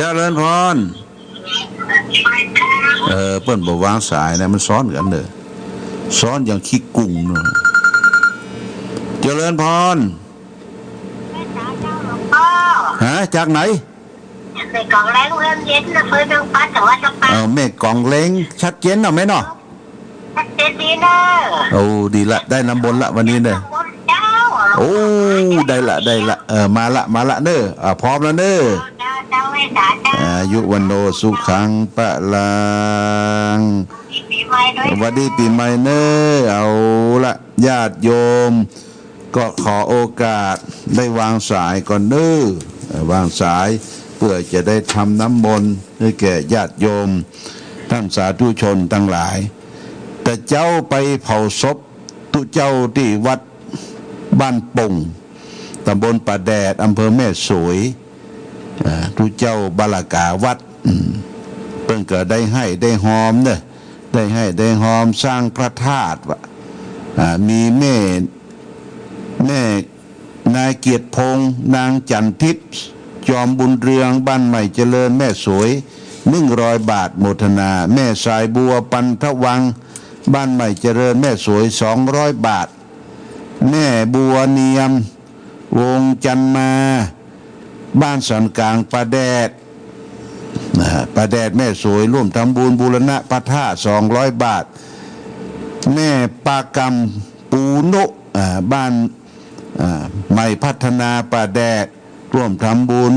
เจริญพรเปิ้นบอกวางสายนะมันซ้อนกันเด้อซ้อนอย่างขี้กุ้งเนอะเจริญพรฮะจากไหนแม่กองแรงเริ่มเย็นนะเพื่อนต้องปัดแต่ว่าจะปัดแม่กองเล้งชัดเจนเนาะแม่เนาะชัดเจนดีนะดีละได้น้ำบนละวันนี้เด้อได้ละมาละเน้อพร้อมแล้วเน้ออายุวันโนสุขังปะลังสวัสดีปีใหม่เน้อเอาละญาติโยมก็ขอโอกาสได้วางสายก่อนเน้อวางสายเพื่อจะได้ทำน้ำมนต์ให้แก่ญาติโยมท่านสาธุชนทั้งหลายแต่เจ้าไปเผาศพตุเจ้าที่วัดบ้านป่งตำบลป่าแดดอำเภอแม่สวยทุเจ้าบาลากาวัดเพิ่งก็ได้ให้ได้หอมเนี่ยได้ให้ได้หอมสร้างพระธาตุมีแม่นายเกียรติพงษ์นางจันทิพย์จอมบุญเรืองบ้านใหม่เจริญแม่สวย100 บาทโมทนาแม่สายบัวปันทวังบ้านใหม่เจริญแม่สวย200 บาทแม่บัวเนียมวงจันมาบ้านสันกลางประแดดแม่สวยร่วมทำบุญบูรณะพระธาตุ200 บาทแม่ปากำปูโนบ้านใหม่พัฒนาประแดดร่วมทำบุญ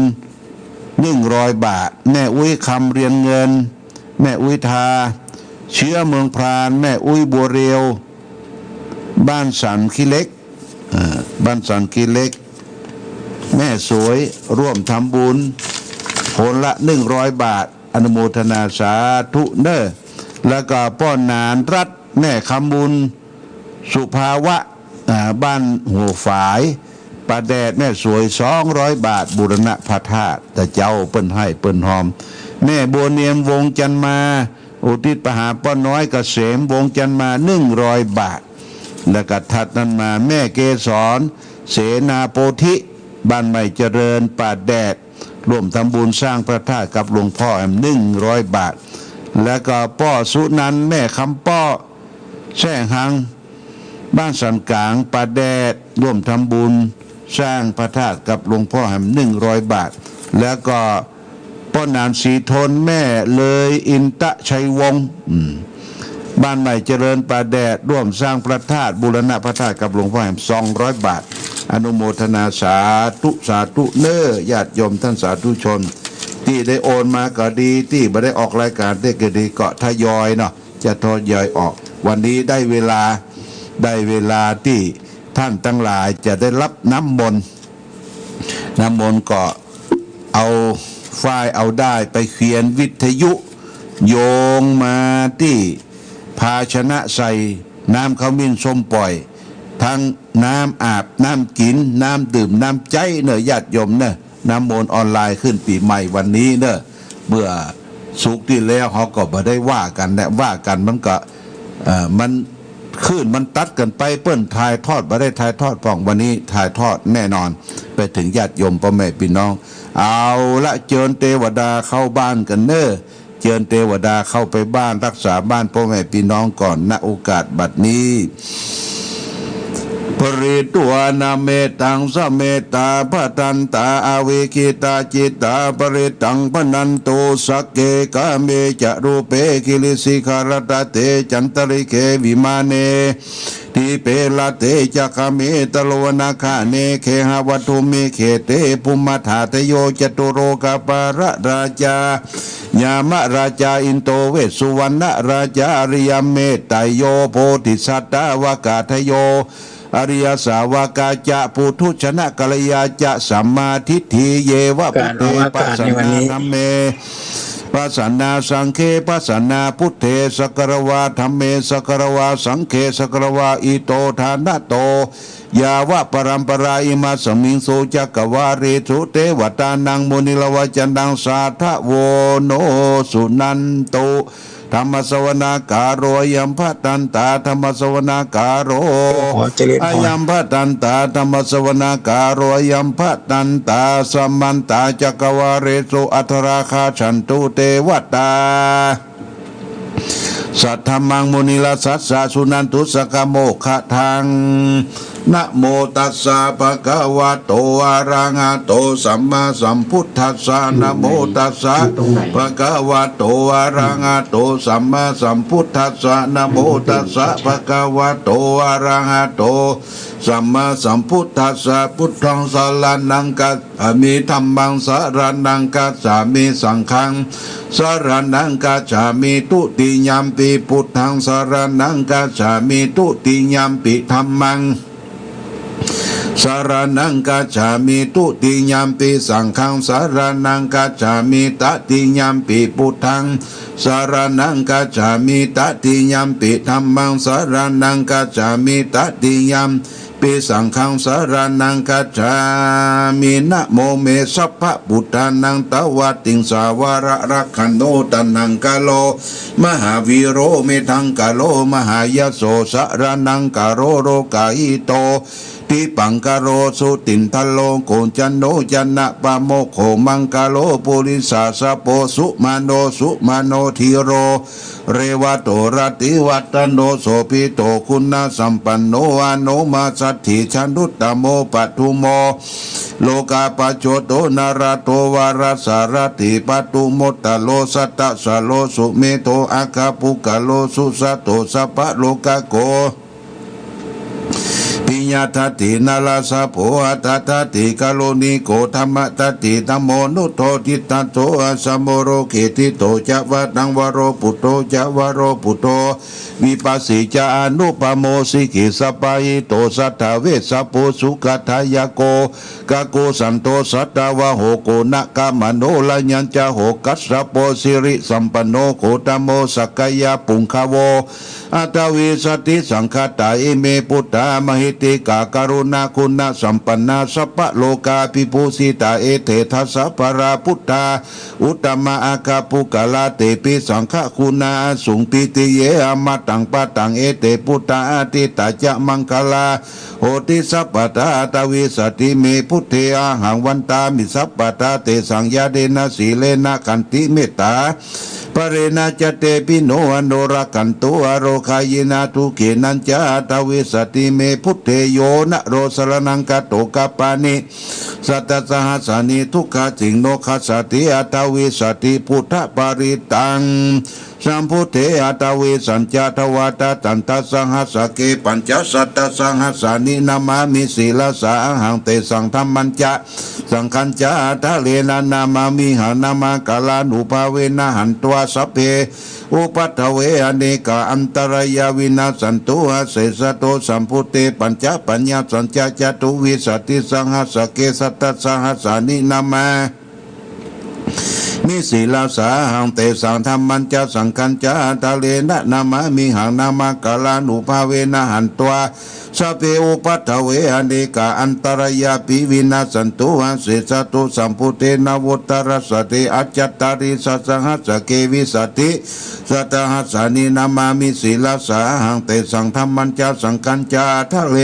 100 บาทแม่อุ้ยคำเรียนเงินแม่อุ้ยทาเชื้อเมืองพรานแม่อุ้ยบัวเรียวบ้านสันขี้เล็กแม่สวยร่วมทำบุญคนละ100 บาทอนุโมทนาสาธุเน้อแล้วก็ป้อนนานรัฐแม่คำบุญสุภาวะบ้านหัวฝายประแดดแม่สวย200 บาทบูรณะพระธาตุแต่เจ้าเปิ้นให้เปิ้นหอมแม่บัวเนียมวงจันมาอุทิศประหาป้อน้อยเกษมวงจันมา100 บาทแล้วก็ถัดนั้นมาแม่เกศรเสนาโพธิบ้านใหม่เจริญป่าแดดร่วมทำบุญสร้างพระธาตุกับหลวงพ่อ100 บาทแล้วก็ป้อสุนันท์แม่คำป้อแช่หังบ้านสันกลางป่าแดดร่วมทำบุญสร้างพระธาตุกับหลวงพ่อ100 บาทแล้วก็ป้อนานสีทนแม่เลยอินตะชัยวงศ์บ้านใหม่เจริญป่าแดดร่วมสร้างพระธาตุบูรณะพระธาตุกับหลวงพ่อ200 บาทอนุโมทนาสาธุเน้อญาติโยมท่านสาธุชนที่ได้โอนมาก็ดีที่ไม่ได้ออกรายการได้ก็ดีก็ทยอยเนาะจะทยอยออกวันนี้ได้เวลาที่ท่านทั้งหลายจะได้รับน้ำมนต์ก็เอาฝ้ายเอาได้ไปเขียนวิทยุโยงมาที่ภาชนะใส่น้ำขมิ้นส้มปล่อยทั้งน้ำอาบน้ำกินน้ำดื่มน้ำใจเนอะญาติโยมเนอะน้ำมนต์ออนไลน์ขึ้นปีใหม่วันนี้เนอะเมื่อสุกที่แล้วเขาก็ไม่ได้ว่ากันและว่ากันมันก็มันขึ้นมันตัดกันไปเปิ้นถ่ายทอดไม่ได้ถ่ายทอดป้องวันนี้ถ่ายทอดแน่นอนไปถึงญาติโยมพ่อแม่พี่น้องเอาละเจิญเทวดาเข้าบ้านกันเนอะเจิญเทวดาเข้าไปบ้านรักษาบ้านพ่อแม่พี่น้องก่อนณโอกาสบัดนี้ปริตัวนาเมตังสเมตาพะทันตาอเวคิตาจิตาปริตังพนันโตสักเกกาเมจะรูเปกิลิสิคารตเตจันตริเควิมาเนทิเปลเตจักเมตโลนาคาเนเคหวัตุเมเขเตปุมถาเตโยจตุโรกปาระราชายามราชาอินโตเวสุวรรณราชาอริยเมตไตโยโพธิสัตตวากาทโยอริยสาวกาจะปุถุชนะกัลยาจะสัมมาทิฏฐิเยวะปุเตปัสสนาธัมเมปัสสนาสังเคปัสสนาพุทเทสกรวาธัมเมสกรวาสังเคสกรวาอิโตทานะโตยาวะปรัมปราอิมาสมิงโสจักวาเรทุเตวตานังมุนิลวจันดังสาทะโวโนสุนันโต ธรรมสวนากาโรยัมพตันตาธรรมสวนากาโร ขอเจริญพ อาร ยัมพตันตาธรรมสวนากาโรยัมพตันตาสัมมันตาจักวาเรสุอัทราคาฉันตุเทวตาสัทธมังมุนิลสัสสะสุนันตุสกโมขะทังนะโมตัสสะภะคะวะโตอะระหะโตสัมมาสัมพุทธัสสะนะโมตัสสะภะคะวะโตอะระหะโตสัมมาสัมพุทธัสสะนะโมตัสสะภะคะวะโตอะระหะโตสัมมาสัมพุทธัสสะพุทธังสรณังกัจฉามิธัมมังสรณังกัจฉามิสังฆังสรณังกัจฉามิทุติยัมปิพุทธังสรณังกัจฉามิทุติยัมปิธัมมังสารนังกัจฉามิทุติยัมปิสังฆังสารนังกัจฉามิตติยัมปิพุทธังสารนังกัจฉามิตติยัมปิธัมมังสารนังกัจฉามิตติยัมปิสังฆังสารนังกัจฉามินะโมเมสัพพะพุทธานังตวัตติงสาวาระรักขันโนตันนังกาโลมหาวีโรเมทังกาโลมหายโสสารนังกาโรโรกาอิโตติปังกโรสุตินทโลโกจันโนจันนะปะโมโขมังกาโลปุริสาสะโปสุมาโนทีโรเรวะโตรติวัตโนโสภิโตคุณสัมปันโนอโนมาสัตถิชันดุตตโมปัทุโมโลกาปโจโตนาราโตวาราสารติปตุโมตตโลสัตตะสโลสุเมโตอาคาปุกะโลสุสัตโตสัพพะโลกาโกปิญญาทัตตินาลาสะโพอัตถตติกาโลนิโกธรรมทัตติธัมโมนุโททิตันโตอะสัมโมโรเกติโตจะวะตังวโรปุตโตจะวโรปุตโตวิปัสสิจานุปโมสิกิสปายิโตสัทธเวสสปุสุกัทายโกกะโกสันโตสัตตวะโหโกนะกามโนลัญญัญจะโหกัสสะโปสิริสัมปันโนโคตโมสักกายาปุงคโวอัตวิสติสังฆตาอิเมปุตตามหิติกาการุณาคุณสัมปันนาสัพพะโลกาภิปุสิตาเอเททัสสะปราพุทธาอุตตมะอาคาปุกะลาเตปิสังฆคุณาสุงปิติเยอมตังปะตังเอเตปุตตาอาติตาจะมังคลาโหติสัพพตาตวิสติเมพุทเทอาหังวันตามิสัพพตาเตสังยาเดนะสีเลนะขันติเมตตาปเรนะจเตปิโนอโนรักันตุอโรคายนาทุเกนัญจาตวิสติเมพุทเทโยนะโรสรนังกโตกปานิสัตตสหัสสานิทุกขจิงโนคัสสติอัตวิสติพุทธปาริตังสัมพุทเทอัตวิสัญจทวัตตันตสังหัสสเกปัญจสัตตสังหัสสานินามามิศีลสาหังเตสังธรรมัญจะสังคัญจะทะเลนะนามามิหานามากาลานุภาเวนะหันตัวสัพเพอุปัฏฐเวอเนกาอันตรายาวินาสันตุอาเสสโตสัมพุเตปัญจปัญญาสัญจจตุวิสติสังหัสสเกสัตตสังหัสสานินามามิศีลาสาหังเตสังธรรมันจะสังคัญจะทะเลนะนามามิหังนามากาลานุภาเวนะหันตัวสัพเพอุปัฏฐเวอเนกาอันตรายาปิวินาสันตุหังเสสตุสัมพุเตนะวุตตรสติอัจจตาริสัสหัสสเกวิสติสัตหัสสานินามามิศีลาสาหังเตสังธรรมันจะสังคัญจะทะเล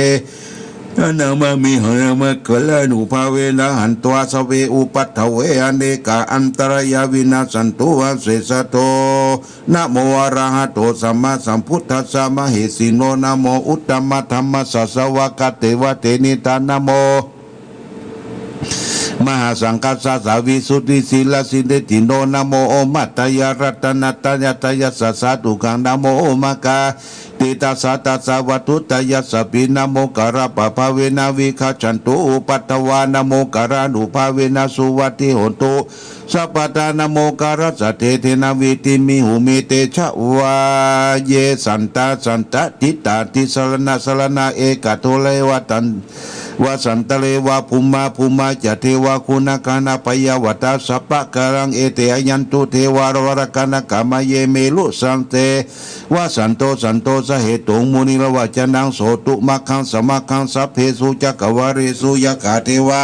นามามิหังนามากาลานุภาเวนะหันตัวสัพเพอุปัฏฐเวอเนกาอันตรายาวินาสันตุหังเสสโตนะโมอะระหะโตสัมมาสัมพุทธัสสะมหิสิโนนะโมอุตตมะธัมมัสสะสวากเตวะเตนิตานะโมมหาสังฆสสาวิสุทธิศีลสิเดติโนนะโมโอมัตตยรัตนัตยตยสัสสะตุกังนะโมโอมากาติตาสัตตสวัตุตยสปินะโมกะระปะภาเวนะวิคัจฉันตุอุปัตตวานะโมกะระนุภาเวนะสุวัติโหตุสัพพตานะโมกะระสะเทเทนะวิติมิหุมิเตชะวาเยสันตาสันตติตาติสรณะสรณะเอกโทเลวตันวสันตเลวะภูมาจะเทวะคุณกานาปยวัตสัพพะกรังเอเตยันตุเทวารวรกานกามเยเมลุสันเตวะสันโตสเหตุมุนิลวะจนังโสตุมัคคังสมัคคังสัพเพสุจักวาริสุยกาเทวะ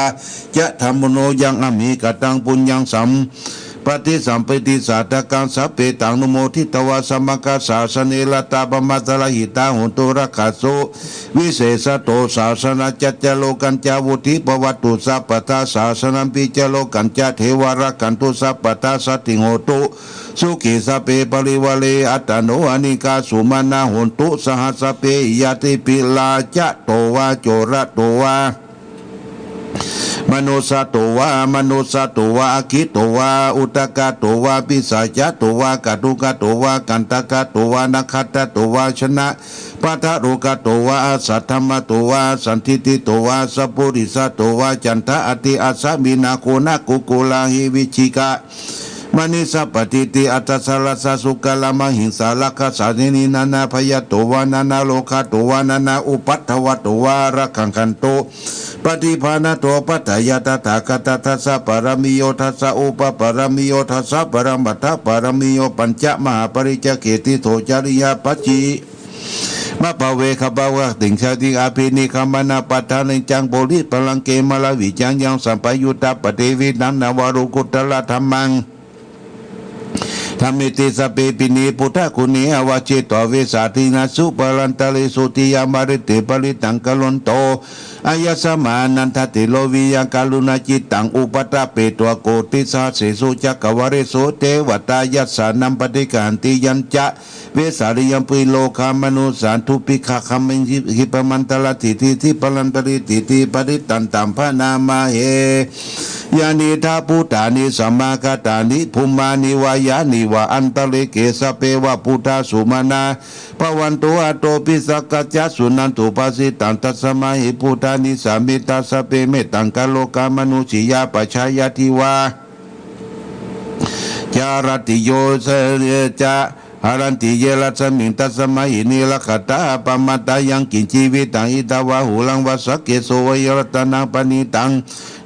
จะธรรมโนยังอมิกตังปุญญังสัม ปฏิสัมปติสาตกังสัพเพตังนุโมทิตวาสมกาสาสเนลตาปมัตตลหิตาหุตุรักขโสวิเศษโตศาสนาจัจจโลกันจาวุธิปวัตตุสัพพทาศาสนัมปิจโลกันจาเทวรักขันตุสัพพทาสัตติโหตุสุขิสัพเพปริวะเลอัตโนอนิกาสุมานาหุตุสหัสสัพเพยติปิลาจะโตวาโจระโตวามโนสโตวามโนสโตวาอคิโตวาอุตกะโตวาปิสัจจโตวากตุกะโตวากันตกะโตวานัคขตโตวาชนะปัทโรกะโตวาสัทธมโตวาสันทิติโตวาสัพพุริสโตวาจันทะอติอาสมินาโคนะกุกุลาหิวิชิกะมณิสัพปติติอัตสารัสสุกลามหิงสาลักขสานินีนานาพยโตวานานาโลคาโตวานานาอุปัฏฐวโตวาระขังคันโตปฏิภาณโตปัฏฐายตถาคตทัสสะปรมิโยทัสสะอุปปรมิโยทัสสะปรมัตถปรมิโยปัญจมหาปริจเกติโสจริยปัจจิมะภเวขบาวะติงชาติอาภินิคัมมนาปัฏฐานิจังโพลิปลังเกมลาวิจังยังสัมปยุตตปฏิวินันนวารุกุตละธรรมังธรรมิติสเปปินีพุทธคุณีอวาจิตตเวสาทินาสุปลันตลิสุติยามาริติปริตังกลนโตอายสมานันทติโลวิยังกาลุณจิตตังอุปตะเปตัวโกติสาเสสุจักวริโสเทวตายัสสานัมปฏิการติยัญจะเวสาริยมปิโลคามนุสานทุปิขะคัมมิหิปมันตลติทิทิปลันตริติติปริตันตัมพนามาเหยานิทาพุทธานิสัมมาคตานิภูมานิวายานิวะอันตเลเกสเปวะพุทธาสุมานาปวันโตอโตปิสักกัจจสุนันตุปัสสิตันตัสมาหิพุทธานิสามิตาสเปเมตังกะโลกามนุชิยาปัจฉายติวาจารติโยเสจะหารันติเยลัสมิงตัสมาหินิลขตาปมัตตายังกินชีวิตังอิตาวะหุลังวัสเกโสวยรัตนังปณิตัง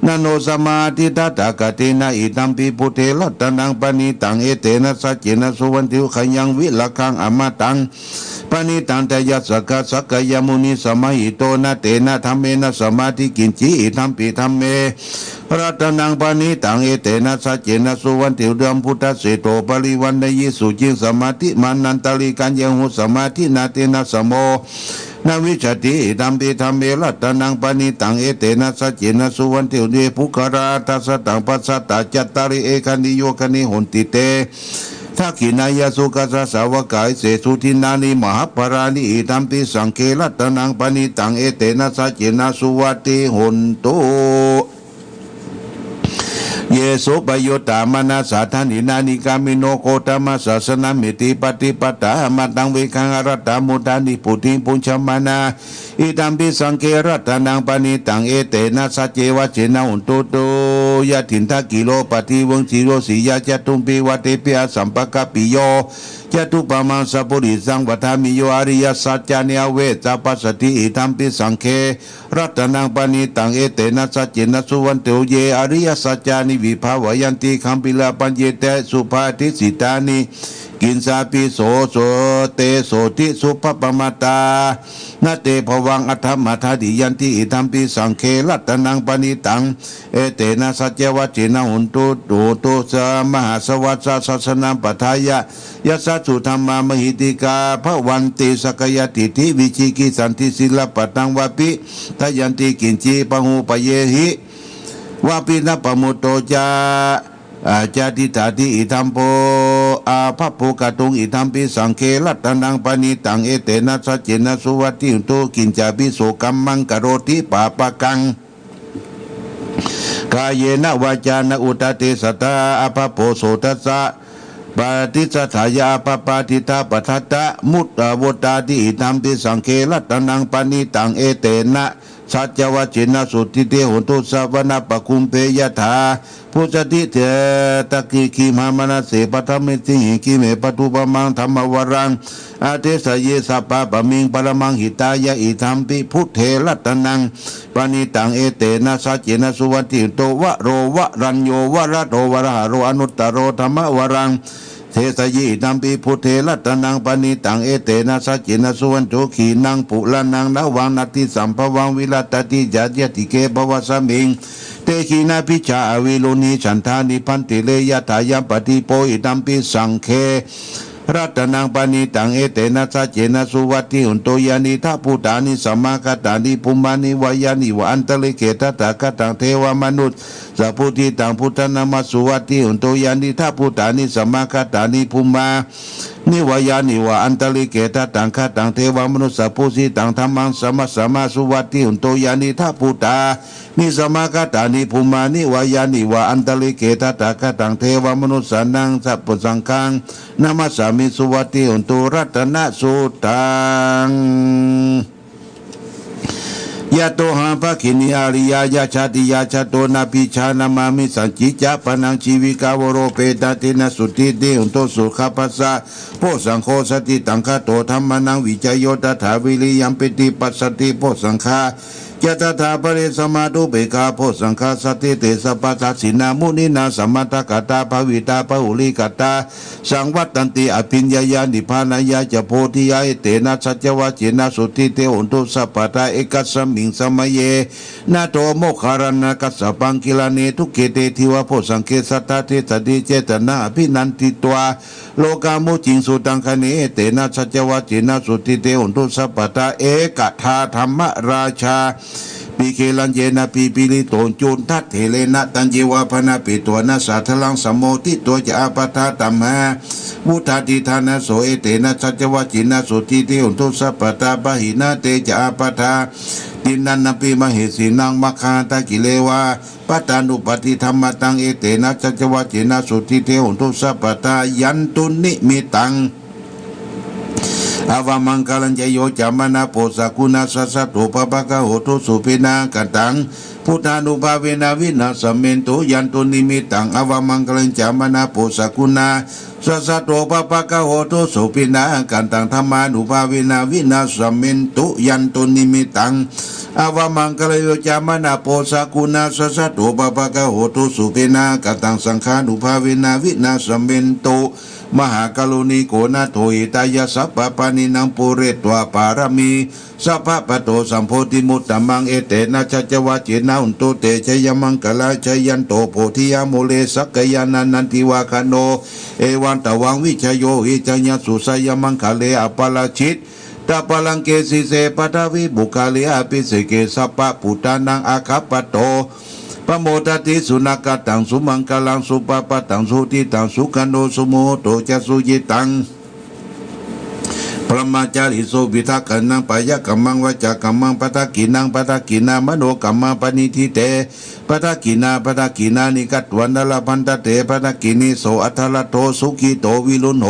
นโนสมาธิทัตตะกะเตนะอิตัมปิพุเทรัตนังปณิตังเอเตนะสัจเจนะสุวันติวขยังวิลคังอมตังปณิตังแต่ยัสสะกะสักกะยมุนิสมาหิโตนะเตนะธัมเมนะสมาธิกินจิอิตัมปิธัมเมรัตนังปณิตังเอเตนะสัจเจนะสุวันติวเดือมพุทธเสโตปริวันนยิสุจิงสมาธิมานันตลิกันยังหุสมาธินาเตนะสโมนาวิชติธรรมปิธรรมเมรัตนังปณิตังเอเตนะสัจเจนะสุวันติวเดภุคราทัสสตังปัสสตาจัตตาริเอคันนิโยคันนิหุนติเตทักขินายสุกัสสาวกายเสสุทินานิมหาปรานิอิตัมปิสังเครัตนังปณิตังเอเตนะสัจเจนะสุวัติหุนตุเยสุปโยตามนาสาธานินานิกามิโนโคตมัสสนามิติปฏิปตามาตังเวคังอรัตตามุตานิปุติปุญชมานาอิตัมปิสังเกรัตนังปณิตังเอเตนะสัจเจวะเจนะอุนตุโตยะถินทะกิโลปฏิวงจิโรสียะจตุมปิวัตเตปิอาสัมปะกะปิโยจตุปมังสัพพุริสังวัฏามิโยอริยสัจจานิอเวจาปัสสติอิตัมปิสังเครัตนังปณิตังเอเตนะสัจเจนะสุวันเตเยอริยสัจจานิวิภาวยันติคัมปิลาปัญเยเตสุภาทิสิตานิกินสาปิโสโสเตโสติสุภปมาตานาเตภวังอัฏฐมัทธิยันติอิธัมปิสังเครัตนังปณิตังเอเตนะสัจเจวะเจนะหุนตุตุตุสมหาสวัสสะสัสนังปัฏฐายะยัสสะสุธรรมามหิติกาภวันติสกยติทิวิชิกิสันติศิลปตังวะปิทยันติกินจีปหูปเยหิวะปินะปมุตโตจาอาจาติตาติอิธัมโปอาภัพโภกตุงอิธัมปิสังเครัตนังปณิตังเอเตนะสัจเจนะสุวัติอุตุกินจาปิโสกัมมังกโรติปาปะกังกายเยนะวาจานะอุตติสตาอาภัพโภโสตัสสะปฏิสัทธายาปปาติตาปทัตตะมุตตะวตาติอิธัมปิสังเครัตนังปณิตังเอเตนะสัจวะเจนะสุติเตหุตุสาวนาปคุมเปยถาพุทธิเถตะกิขีมามนาเสปธรรมิติหิกิเมปตุปมังธรรมวรังอาเทสเยสัปปะปะมิงปรมังหิตายะอิธัมปิพุทเทรัตนังปณิตังเอเตนะสัจเจนะสุวัติโตวะโรวะรัญโยวะระโตวะระหะโรอนุตตโรธรรมวรังเทสยิตัมปิพุทเทรัตนังปณิตังเอเตนะสัจเจนะสุวันโตขีนังปุละนังนะวังนัตติสัมภวังวิรัตติจัตยติเกภวสมิงเท ขีนาพิชาอวิโลนีฉันทานิพันติเลยะถายามปฏิโปอิตัมปิสังเครัตนังปานิตังเอเตนะสัจเจนะสุวัตติอุนโตยานิทัพพุทธานิสัมมากัตตานิภูมานิวายานิวะอันตลิเกตตะกัตังเทวมนุษย์สัพพุทิตังพุทธนามัสสุวัตติอุนโตยานิทัพพุทธานิสัมมากัตตานิภูมานิวายานิวะอันตลิเกตตังกัตังเทวมนุษย์สัพพุทิตังธรรมังสัมมาสัมมาสุวัตติอุนโตยานิทัพพุทธานิสัมมากัตตานิภูมานิวายานิวะอันตลิเกตตะกัตังเทวมนุษย์สันนังสัพพุสังฆังนามัสสามิสุวัตติอุนตุรัตนะสุตังยะโตหะภะคินิอาริยายะชาติยาชาโตนาปิชานามามิสัจจิจะปนังชีวิกาวโรเปตตินะสุติติอุนโตสุขปัสสะโพสังโฆสติตังคโตธัมมานังวิจโยตถาวิริยัมปิติปัสสติโพสังฆาจตถาปริสมาดุเบกาโพสังฆาสติเตสะปัสสะสินามุนินาสัมมาตกตาภวิตาภอุลิกตาสังวัตตันติอภิญญายานิพพานายาจะโพธิยาเตนะสัจวะเจนะสุติเตอุนตุสัพพะตาเอกัสสมิงสมัยเยนาโตโมคารณะกัสสะปังกิลาเนทุเกเตทิวะโพสังเกสัตตาเทตติเจตนาอภินันติตัวโลกามุจิงสุตังคเนเตนะสัจวะเจนะสุติเตอุนตุสัพพะตาเอกทาธรรมราชาปีเคลันเจนะปีปิลิโตนจุนทัตเทเลนะตันเจวะพนาปิตัวนะสาทลังสมโมติตัวจะอาปทาตัมมามุทาติธานะโสเอเตนะสัจวะจินะสุติเตอุนทุสัพพตาปะหินะเตจะอาปทาตินันนปิมเหสีนังมะคาตะกิเลวะปัตตานุปฏิธรรมตังเอเตนะสัจวะจินะสุติเตอุนทุสัพพตายันตุนิมิตังอาวามังคลัญจโยจามนาโปสกุณาสัสสะโตปะปะกะโหตุสุปินากัตังพุทธานุภาเวนะวินาสเมนตุยันตุนิมิตังอาวามังคลัญจามนาโปสกุณาสัสสะโตปะปะกะโหตุสุปินากัตังธรรมานุภาเวนะวินาสเมนตุยันตุนิมิตังอาวามังคลัญโยจามนาโปสกุณาสัสสะโตปะปะกะโหตุสุปินากัตังสังฆานุภาเวนะวินาสเมนตุมหากรุณีโกนาโทหิตายาสัพพปานินังปุเรตวาปารมีสัพพปโตสัมโพธิมุตตมังเอเตนะชัจวะเจนะอุนโตเตชยมังกลาชยันโตโพธิยาโมเลสักยานันนันติวาคโนเอวันตวังวิชโยหิจัญญสุสยมังคะเลอปาลชิตตาปลังเกสิเสปทวิบุคาลิอาปิเสเกสัพพะปุตตานังอาคัปปโตปโมตติสุนักตังสุมังกลังสุปปะตังสุติตังสุขันโนสุโมโตจะสุยิตังพระมาจาริโสวิทักนังปายกัมมังวจักกัมมังปทักกินังปทักกินามโนกัมมังปณิทิเตปทักกินานิกัตวันดลพันตเตปทักกินิโสอัทลโตสุขิโตวิลุนโห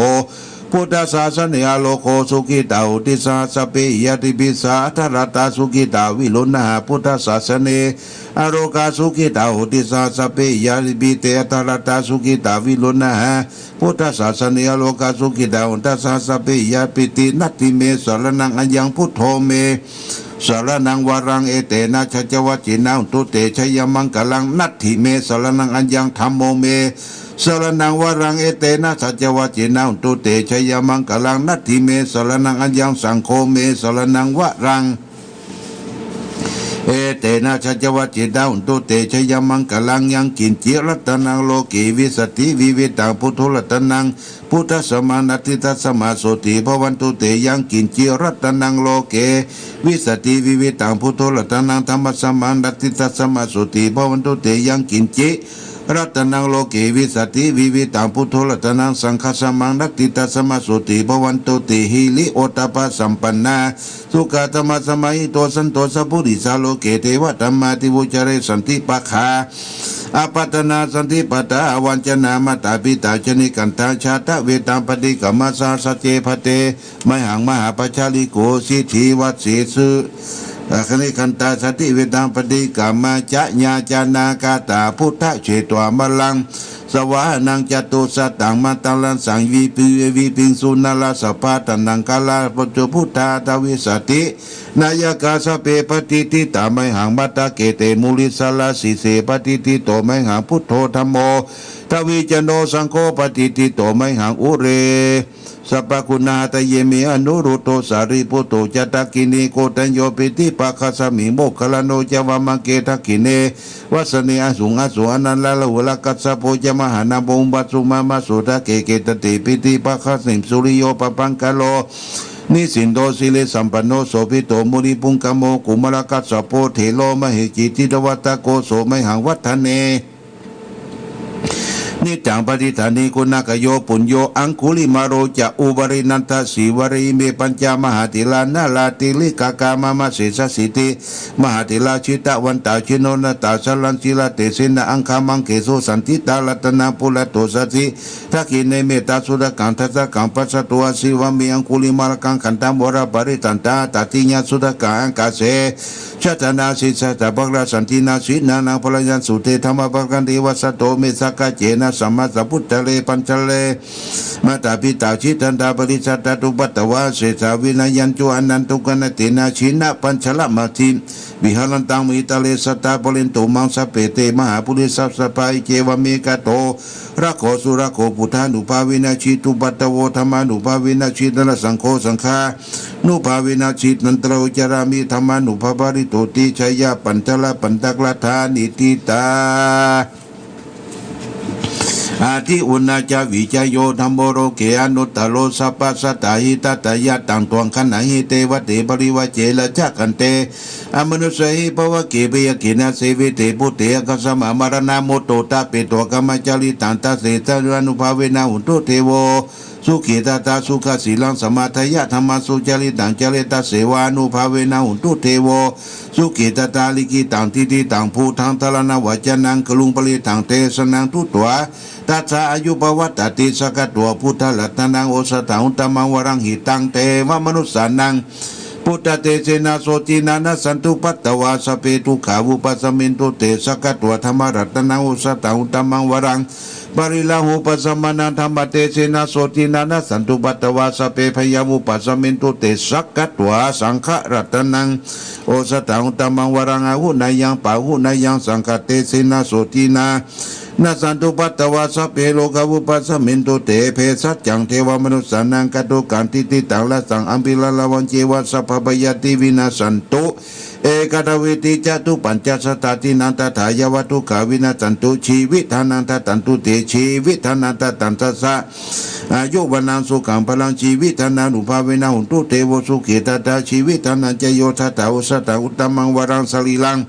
พุทธศาสนาโลโกสุขิตาอุติสาสเปยติปิสาธรตาสุขิตาวิลุณหาพุทธศาสนาอโรกาสุขิตาอุติสาสเปยติปิเตธรตาสุขิตาวิลุณหาพุทธศาสนาโลกาสุขิตาอุติสาสเปยปิตินัตติเมสรนังอัญญังพุทโธเมสารนังวารังเอเตนะชัจวัจจินาอุตุเตชยมังกลังนัตถิเมสารนังอัญญังธรรมโมเมสรนังวารังเอเตนะสัจวะเจนะอุตุเตชยมังกลังนัตถิเมสรนังอัญญังสังโฆเมสรนังวารังเอเตนะชัจวะเจนะอุตุเตชยมังกลังยังกินจิรัตนังโลกีวิสติวิเวตังพุทโธรัตนังพุทธสมานัตติตัสมาโสติภวันตุเตยังกินจิรัตนังโลเกวิสติวิเวตังพุทโธรัตนังธรรมสมานัตติตัสมาโสติภวันตุเตยังกินจิรัตนังโลเกวิสติวิวิตังพุทโธรัตนังสังฆสมังนัตติตัสมาสุติภวันตุติหิลิโอตปะสัมปันนาสุขธรรมสมัยโตสันโตสัพพุริสาโลเกเทวธรรมาติวุจเรสันติปะคาอาปัตนาสันติปัตตาวันจนามาตาปิตาชนิกันตาชาตะเวตังปฏิกรรมสาสเจภเตมหังมหาปัจจาริโกสิทธิวัตเสสุคณิคันตาสติเวตังปฏิกรรมาจะญาจานากาตาพุทธเฉตวามลังสวานังจตุสตังมาตังลันสังวิปิงสุนาลาสภาตันังกาลาปัจจุพุทธาทวิสตินายกาสเปปฏิทิตาไมหังมัตตะเกเตมุลิสลาสิเสปฏิทิโตไมหังพุทโธธรรมโม ทวีจโนสังโฆปฏิทิโตไมหังอุเรสัพพคุณาตเยมิอนุรุตโตสารีปุตโตจตกินีโกตัญโยปิติปัคคสมิโมคคลโนจวามังเกทักขิเนวัสเนอสุงอสุอนันลาลวลกัสสะโพจมหานาบุบัสสุมามาสุทะเกเกตติปิติปัคคสิมสุริโยปปังกะโลนิสินโดสิเลสัมปันโนโสภิโตมุนิปุงกโมกุมลกัสสะโพเทโลมหิจิติตวัตตโกโสไมหังวัฏเนนิจังปฏิฐานิกุณกโยปุญโยอังคุลิมาโรจะอุบรินันทสีวริเมปัญจมหาติลานาลาติลิกากามามะเสสสิติมหาติลาชิตะวันตาชิโนนตาสลันจิลาเตสินะอังคามังเกโสสันติตาลัตนาปุระโตสัสิทักขิเนเมตาสุดกังทัสกังปัสสตัวสิวามีอังคุลิมาลกังขันตัมวรปริตันตาตติญาสุดกังอังกาเสชาตนาสิสตบักราสันตินาสินานังพลยันสุเตธรรมบักันเทวสัตโตเมสกะเจนะสัมมาสัพพุทธเลปัญจเลมาตาปิตาชิตันตาปริสัตตุปัตตวะเสสาวินายันจุอนันตุกนตินาชินะปัญชละมาทิวิหารันตังมิตาเลสตาปรินตุมังสเปเตมหาปุริสัพสปายเจวเมกะโตรักโขสุรักโขพุทธานุภาวินาชิตุปัตตโวธรรมานุภาวินาชิตนสังโฆสังฆานุภาวินาชิตนันตรอุจารามิธรรมานุภาบริโตติชัยยะปัญจละปัญตกละธานิติตาอาทิอุณาจาวิจโยธรรมโรเกอนุตตโลสัพพสัตตาหิตตายะตังตวงขันหิเตวะเตปริวะเจละจักขันเตอมนุสหิภวะเกเบยกินาเสวิเตปุเตกัสสมะมรณะโมโตตาเปโตกัมมจาริตันตาเสตานุภาเวนะหุตุเทโวสุขิตาตาสุขสีลังสมาทายะธรรมสุจาริตังจาริตาเสวานุภาเวนะหุตุเทโวสุขิตาตาลิกิตังทิติตังภูทังทลนาวจนังกลุงปริตังเตสนังทุตัวตัสสะอายุปวัตติสกัตตัวพุทธลัตนังโอสถาอุตตมังวรังหิตังเตวมนุสสานังพุทธเตเสนาโสตินานะสันตุปัตตวาสเปตุขาวุปัสสมินตุเตสกัตตัวธรรมรัตนังโอสถาอุตตมังวรังปริลาหุปัสสมานันธรรมเตเสนาโสตินานะสันตุปัตตวาสเปพยามุปัสสมินตุเตสักกัตตัวสังฆรัตนังโอสถาอุตตมังวรังอาหุนายังปาหุนายังสังฆเตเสนาโสตินานาสันตุปัตตวาสเปโลกาวุปัสสมินตุเตเพสัจจังเทวมนุสสานังกัตตุกันติติตังละสังอัมพิลาลาวันเจวัสสะภะปยติวินาสันตุเอกตเวติจตุปัญจสตตินันตถายวัตุขาวินาสันตุชีวิทานันตตันตุเตชีวิทานันตตันตสะอายุวนังสุขังพลังชีวิทานานุภาเวนะหุนตุเตวสุขิตาตาชีวิทานันจโยทัตตาอุสตาอุตตมังวรังสลีลัง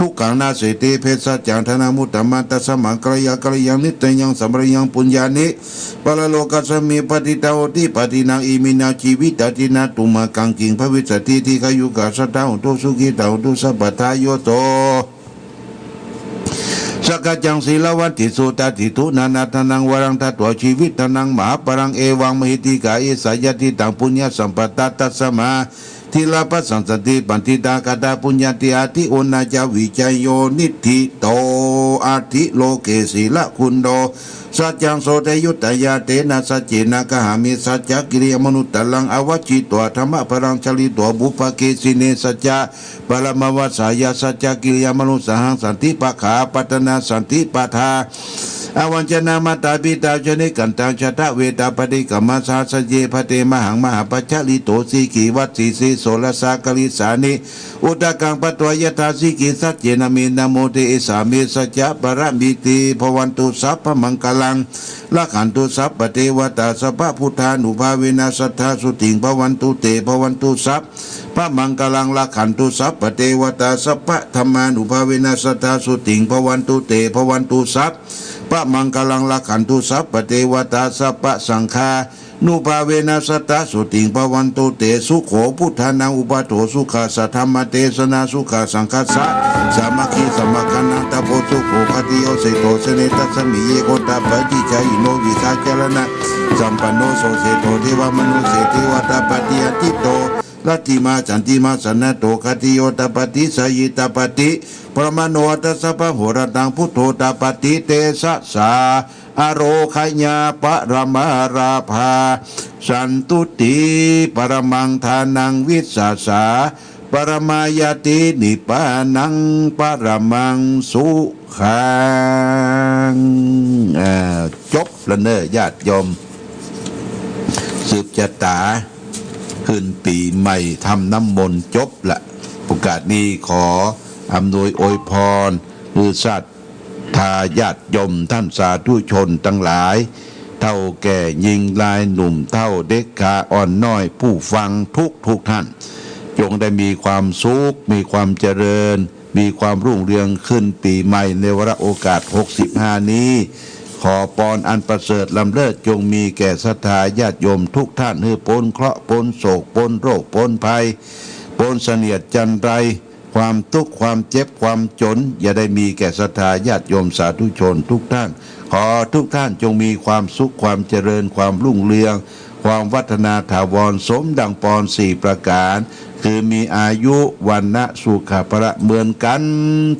ทุกขังนาเสติเพศสัจจังธนามุตตมันตัสสมังกรยากรยังนิตยังสัมรยังปุญญานิปะโลกัสสมิปฏิตาโอติปฏินังอิมินาชีวิตตินาตุมากังกิงภวิสติที่ขยุกัสสะตาอุตุสุขิตาอุตุสัพพทายโยโตสกัจจังศีลวัตติสุตติทุนานาทนังวรังทัตวชีวิตทนังมหาปรังเอวังมหิติกาเอสายติตังปุญญสัมปตตัสสมาทิลาปัสสันสติปันติตากาตาปุญญาติอาทิโอนาจาวิจโยนิธิโตอาทิโลเกศีละคุณโดสัจจังโสเตยุตยาเตนะสัจเจนะกหามิสัจจกิริยมนุตตลังอวจิตตัวธรรมะพรังชลิตัวบุปเกสิเนสัจจะปรมวัสสายาสัจจกิริยมนุสหังสันติปะขาปัตนาสันติปะทาอวัญชนามาตาปิตาชนิกันตังชะตะเวตาปฏิกรรมสาสเยพเตมหังมหาปัจจลิโตสีกีวัตสีสีโสลสากลิสานิอุตกังปตวยตาสีกีสัจเจนะเมนะโมเตเอสามิสัจจะปรมิติภวันตุสัพพมังคลังละขันตุสัพพเทวตาสัพพพุทธานุภาเวนะสัทธาสุติงภวันตุเตภวันตุสัพพมังคลังละขันตุสัพพเทวตาสัพพธรรมานุภาเวนะสัทธาสุติงภวันตุเตภวันตุสัพพมังคลังละขันตุสัพพเทวตาสัพพสังฆานุภาเวนะสัตตาสุติงภวันตุเตสุโขพุทธานังอุปโถสุขาสัทธรรมเตสนาสุขาสังคัสสะสามัคคีสมัคคันังตะโพสุโขคติโยเสโตเสเนตัสมิเยโกตาปฏิจายโนวิสาจารณะสัมปันโนโสเสโตเทวมนุเสเทวตาปฏิยติโตลัทธิมาจันติมาสนะโตคติโยตปฏิสยิตปฏิปรมาโนตัสสะปะโหรตังพุทโธตปฏิเตสะสาอโรคญาปรมาราภาสันตุติปรมังทานังวิสสาสา ปรมายตินิปานังปรมังสุขังจบแล้วเนอะญาติโยมสืบชะตาขึ้นปีใหม่ทำน้ำมนต์จบละโอกาสนี้ขออำนวยอวยพรหรือสัตทาญาติโยมท่านสาธุชนทั้งหลายเท่าแก่ยิงลายหนุ่มเท่าเด็กขาอ่อนน้อยผู้ฟังทุกท่านจงได้มีความสุขมีความเจริญมีความรุ่งเรืองขึ้นปีใหม่ในวาระโอกาส65นี้ขอปอนอันประเสริฐล้ำเลิศจงมีแก่ศรัทธาญาติโยมทุกท่านให้พ้นเคราะห์พ้นโศกพ้นโรคพ้นภัยพ้นเสนียดจันไรความทุกข์ความเจ็บความจนอย่าได้มีแก่ศรัทธาญาติโยมสาธุชนทุกท่านขอทุกท่านจงมีความสุขความเจริญความรุ่งเรืองความวัฒนาถาวรสมดังปอน4ประการคือมีอายุวันนะสุขภระเหมือนกัน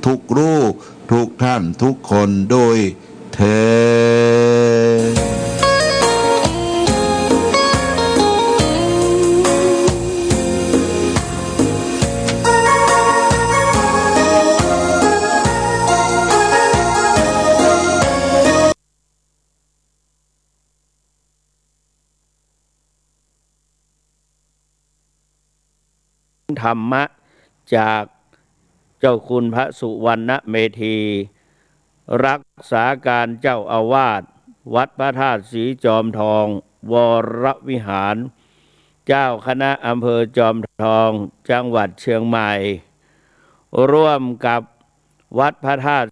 ทุกรูปทุกท่านทุกคนโดยเธอธรรมะจากเจ้าคุณพระสุวรรณเมธี รักษาการเจ้าอาวาสวัดพระธาตุศรีจอมทองวรวิหาร เจ้าคณะอำเภอจอมทองจังหวัดเชียงใหม่ ร่วมกับวัดพระธาตุ